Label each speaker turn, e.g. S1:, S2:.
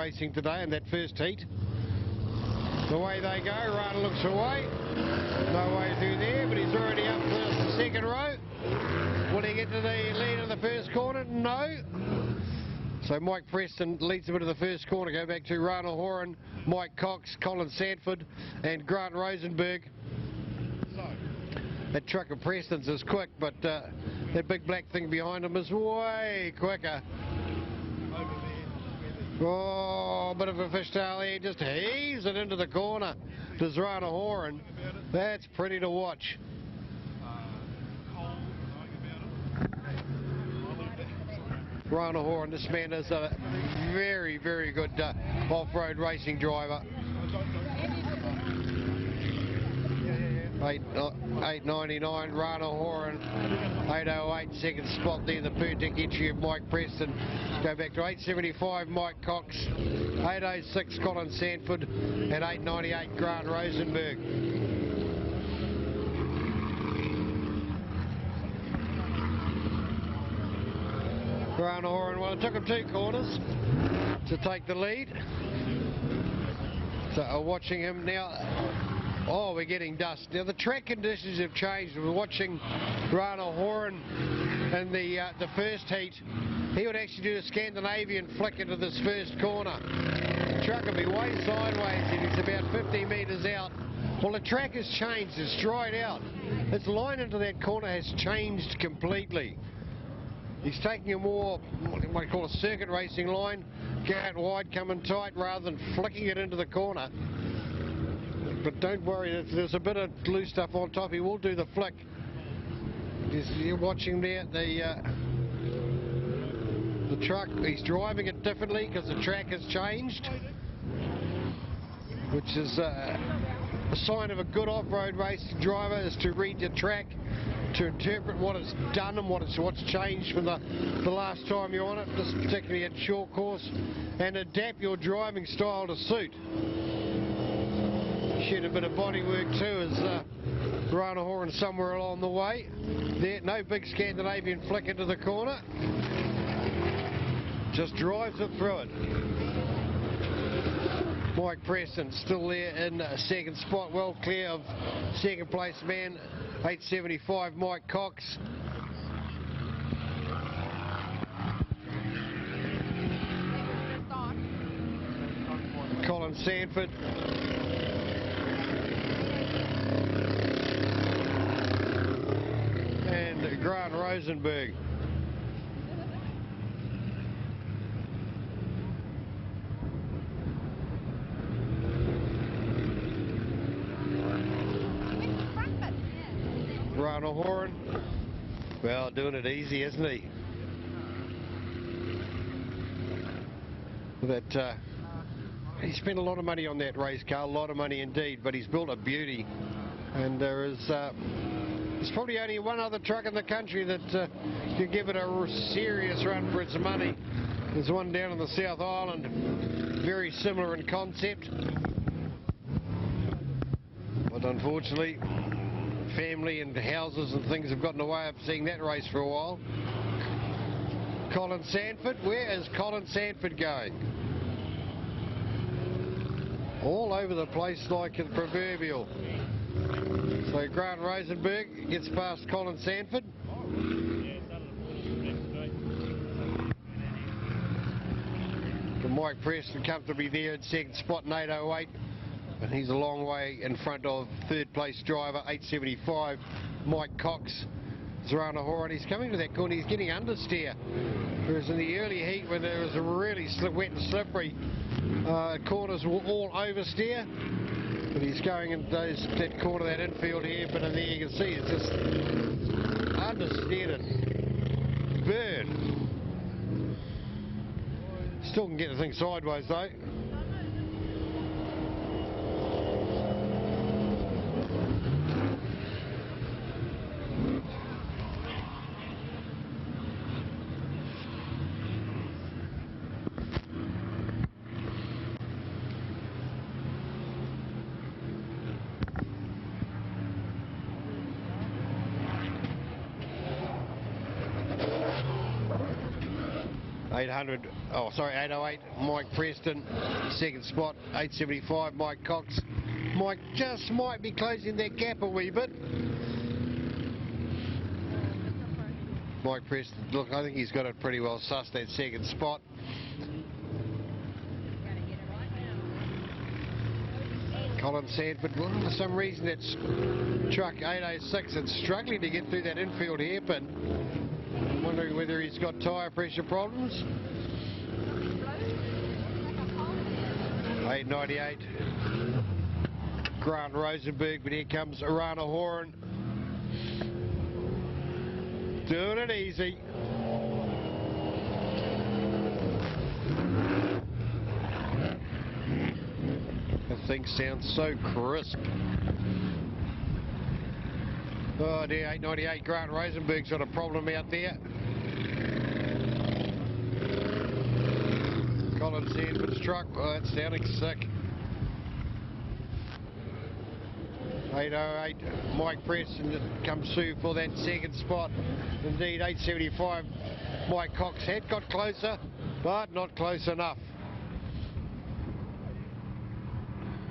S1: racing today in that first heat. The way they go, Rana looks away. No way through there, but he's already up the second row. Will he get to the lead of the first corner? No. So Mike Preston leads a bit of the first corner. Go back to Rana Horan, Mike Cox, Colin Sanford and Grant Rosenberg. That truck of Preston's is quick, but that big black thing behind him is way quicker. Oh, a bit of a fishtail there, just heaves it into the corner. Does Rana Horan. That's pretty to watch. Rana Horan, this man is a very, very good off-road racing driver. 8.99, Rana Horan, 8.08, second spot there, the Pertic entry of Mike Preston. Go back to 8.75, Mike Cox, 8.06, Colin Sanford, and 8.98, Grant Rosenberg. Rana Horan, well, it took him 2 corners to take the lead. So watching him now. Oh, we're getting dust. Now the track conditions have changed. We're watching Rana Horan in the first heat. He would actually do a Scandinavian flick into this first corner. The truck will be way sideways and he's about 50 metres out. Well, the track has changed. It's dried out. Its line into that corner has changed completely. He's taking a more, what you call a circuit racing line, go out wide, coming tight, rather than flicking it into the corner. But don't worry, there's a bit of loose stuff on top. He will do the flick. You're watching there, the truck, he's driving it differently because the track has changed, which is a sign of a good off-road racing driver, is to read your track, to interpret what it's done and what's changed from the last time you're on it, this particularly at short course, and adapt your driving style to suit. Shed a bit of body work too as Rana Horan somewhere along the way. There, no big Scandinavian flick into the corner. Just drives it through it. Mike Preston still there in second spot, well clear of second place man, 8.75 Mike Cox. Colin Sanford. And Grant Rosenberg. Rana Horan, well, doing it easy, isn't he? That he spent a lot of money on that race car, a lot of money indeed, but he's built a beauty. And there's probably only one other truck in the country that can give it a serious run for its money. There's one down in the South Island, very similar in concept, but unfortunately family and houses and things have got in the way of seeing that race for a while. Colin Sanford, where is Colin Sanford going? All over the place like a proverbial. So Grant Rosenberg gets past Colin Sanford. And Mike Preston comfortably there in second spot in 8.08. And he's a long way in front of third place driver, 8.75, Mike Cox. Rana Horan, he's coming to that corner, he's getting understeer. Whereas in the early heat when there was a really wet and slippery, corners were all oversteer. But he's going into that corner, that infield here, but in there you can see it's just understeered and burn. Still can get the thing sideways though. 808, Mike Preston, second spot, 875, Mike Cox. Mike just might be closing that gap a wee bit. Mike Preston, look, I think he's got it pretty well sussed, that second spot. Colin Sanford, well, for some reason that's truck 806 that's struggling to get through that infield hairpin. Wondering whether he's got tyre pressure problems. 898, Grant Rosenberg, but here comes Rana Horan. Doing it easy. That thing sounds so crisp. Oh dear, 898, Grant Rosenberg's got a problem out there. Colin Sanford's truck, oh, that's sounding sick. 808, Mike Preston comes through for that second spot. Indeed, 875, Mike Cox had got closer, but not close enough.